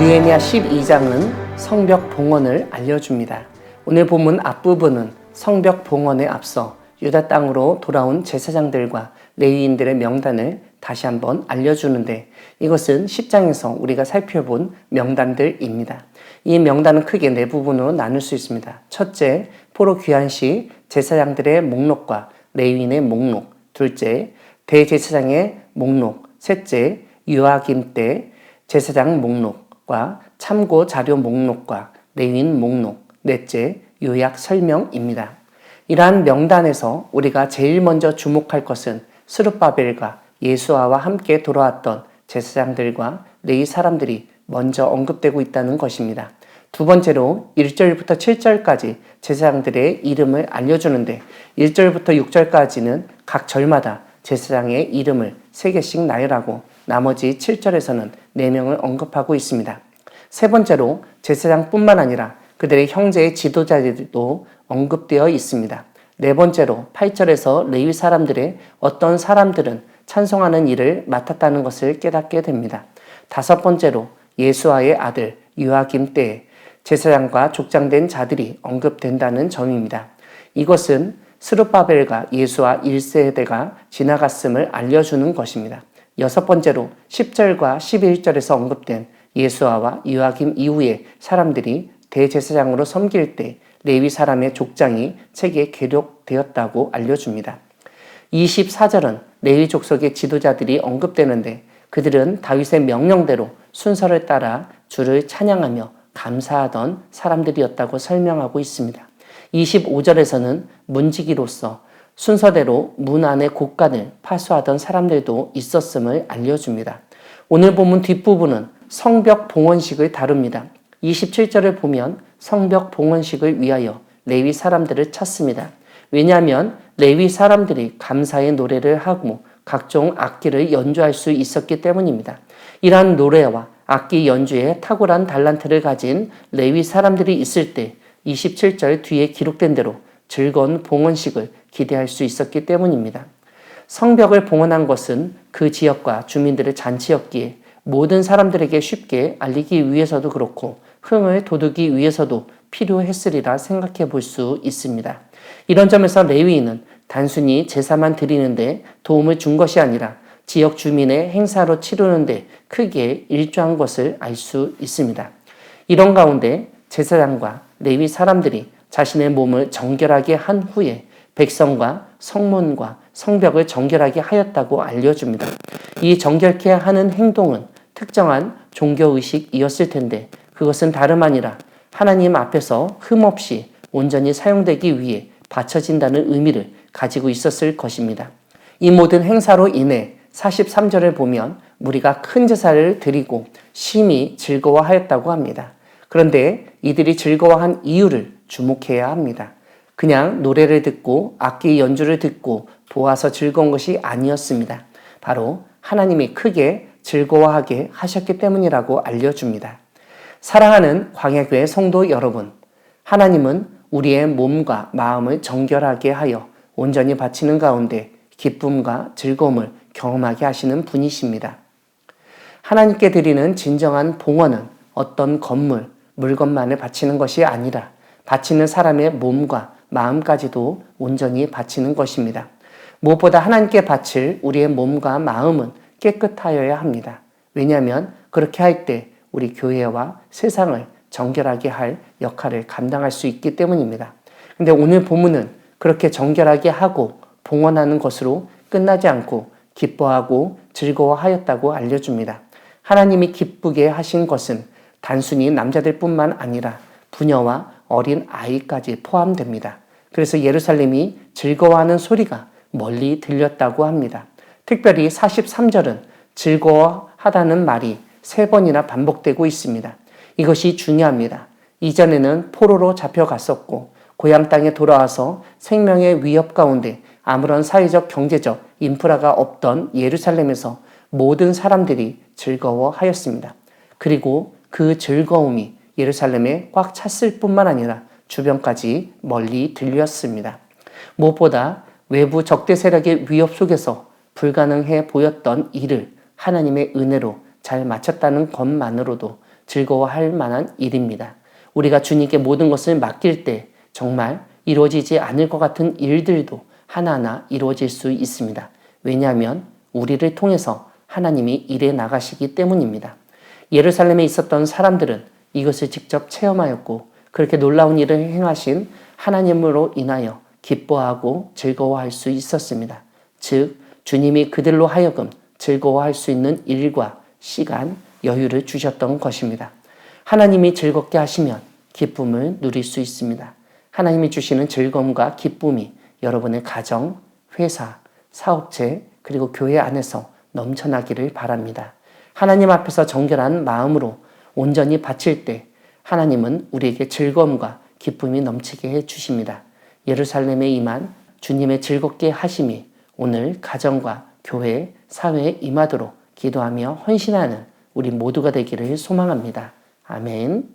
느헤미야 12장은 성벽 봉헌을 알려줍니다. 오늘 본문 앞부분은 성벽 봉헌에 앞서 유다 땅으로 돌아온 제사장들과 레위인들의 명단을 다시 한번 알려주는데, 이것은 10장에서 우리가 살펴본 명단들입니다. 이 명단은 크게 네 부분으로 나눌 수 있습니다. 첫째, 포로 귀환 시 제사장들의 목록과 레위인의 목록. 둘째, 대제사장의 목록. 셋째, 요아김 때 제사장 목록과 참고 자료 목록과 레위인 목록. 넷째, 요약 설명입니다. 이러한 명단에서 우리가 제일 먼저 주목할 것은 스룹바벨과 예수아와 함께 돌아왔던 제사장들과 레위 사람들이 먼저 언급되고 있다는 것입니다. 두 번째로 1절부터 7절까지 제사장들의 이름을 알려주는데, 1절부터 6절까지는 각 절마다 제사장의 이름을 3개씩 나열하고 나머지 7절에서는 4명을 언급하고 있습니다. 세 번째로 제사장뿐만 아니라 그들의 형제의 지도자들도 언급되어 있습니다. 네 번째로 8절에서 레위 사람들의 어떤 사람들은 찬송하는 일을 맡았다는 것을 깨닫게 됩니다. 다섯 번째로 예수아의 아들 요아김 때에 제사장과 족장된 자들이 언급된다는 점입니다. 이것은 스룹바벨과 예수아 1세대가 지나갔음을 알려주는 것입니다. 여섯 번째로 10절과 11절에서 언급된 예수아와 요아김 이후에 사람들이 대제사장으로 섬길 때 레위 사람의 족장이 책에 기록되었다고 알려줍니다. 24절은 레위 족속의 지도자들이 언급되는데, 그들은 다윗의 명령대로 순서를 따라 주를 찬양하며 감사하던 사람들이었다고 설명하고 있습니다. 25절에서는 문지기로서 순서대로 문 안의 곳간을 파수하던 사람들도 있었음을 알려줍니다. 오늘 본문 뒷부분은 성벽 봉헌식을 다룹니다. 27절을 보면 성벽 봉헌식을 위하여 레위 사람들을 찾습니다. 왜냐하면 레위 사람들이 감사의 노래를 하고 각종 악기를 연주할 수 있었기 때문입니다. 이러한 노래와 악기 연주에 탁월한 달란트를 가진 레위 사람들이 있을 때 27절 뒤에 기록된 대로 즐거운 봉헌식을 기대할 수 있었기 때문입니다. 성벽을 봉헌한 것은 그 지역과 주민들의 잔치였기에 모든 사람들에게 쉽게 알리기 위해서도 그렇고 흥을 돋우기 위해서도 필요했으리라 생각해 볼 수 있습니다. 이런 점에서 레위인은 단순히 제사만 드리는데 도움을 준 것이 아니라 지역 주민의 행사로 치르는데 크게 일조한 것을 알 수 있습니다. 이런 가운데 제사장과 레위 사람들이 자신의 몸을 정결하게 한 후에 백성과 성문과 성벽을 정결하게 하였다고 알려줍니다. 이 정결케 하는 행동은 특정한 종교의식이었을 텐데, 그것은 다름 아니라 하나님 앞에서 흠없이 온전히 사용되기 위해 바쳐진다는 의미를 가지고 있었을 것입니다. 이 모든 행사로 인해 43절을 보면 무리가 큰 제사를 드리고 심히 즐거워하였다고 합니다. 그런데 이들이 즐거워한 이유를 주목해야 합니다. 그냥 노래를 듣고 악기 연주를 듣고 보아서 즐거운 것이 아니었습니다. 바로 하나님이 크게 즐거워하게 하셨기 때문이라고 알려줍니다. 사랑하는 광야교회 성도 여러분, 하나님은 우리의 몸과 마음을 정결하게 하여 온전히 바치는 가운데 기쁨과 즐거움을 경험하게 하시는 분이십니다. 하나님께 드리는 진정한 봉헌은 어떤 건물, 물건만을 바치는 것이 아니라 바치는 사람의 몸과 마음까지도 온전히 바치는 것입니다. 무엇보다 하나님께 바칠 우리의 몸과 마음은 깨끗하여야 합니다. 왜냐하면 그렇게 할 때 우리 교회와 세상을 정결하게 할 역할을 감당할 수 있기 때문입니다. 근데 오늘 본문은 그렇게 정결하게 하고 봉헌하는 것으로 끝나지 않고 기뻐하고 즐거워하였다고 알려줍니다. 하나님이 기쁘게 하신 것은 단순히 남자들뿐만 아니라 부녀와 어린 아이까지 포함됩니다. 그래서 예루살렘이 즐거워하는 소리가 멀리 들렸다고 합니다. 특별히 43절은 즐거워하다는 말이 3번이나 반복되고 있습니다. 이것이 중요합니다. 이전에는 포로로 잡혀갔었고 고향 땅에 돌아와서 생명의 위협 가운데 아무런 사회적 경제적 인프라가 없던 예루살렘에서 모든 사람들이 즐거워하였습니다. 그리고 그 즐거움이 예루살렘에 꽉 찼을 뿐만 아니라 주변까지 멀리 들렸습니다. 무엇보다 외부 적대 세력의 위협 속에서 불가능해 보였던 일을 하나님의 은혜로 잘 마쳤다는 것만으로도 즐거워할 만한 일입니다. 우리가 주님께 모든 것을 맡길 때 정말 이루어지지 않을 것 같은 일들도 하나하나 이루어질 수 있습니다. 왜냐하면 우리를 통해서 하나님이 일해 나가시기 때문입니다. 예루살렘에 있었던 사람들은 이것을 직접 체험하였고 그렇게 놀라운 일을 행하신 하나님으로 인하여 기뻐하고 즐거워할 수 있었습니다. 즉 주님이 그들로 하여금 즐거워할 수 있는 일과 시간, 여유를 주셨던 것입니다. 하나님이 즐겁게 하시면 기쁨을 누릴 수 있습니다. 하나님이 주시는 즐거움과 기쁨이 여러분의 가정, 회사, 사업체, 그리고 교회 안에서 넘쳐나기를 바랍니다. 하나님 앞에서 정결한 마음으로 온전히 바칠 때 하나님은 우리에게 즐거움과 기쁨이 넘치게 해 주십니다. 예루살렘에 임한 주님의 즐겁게 하심이 오늘 가정과 교회, 사회에 임하도록 기도하며 헌신하는 우리 모두가 되기를 소망합니다. 아멘.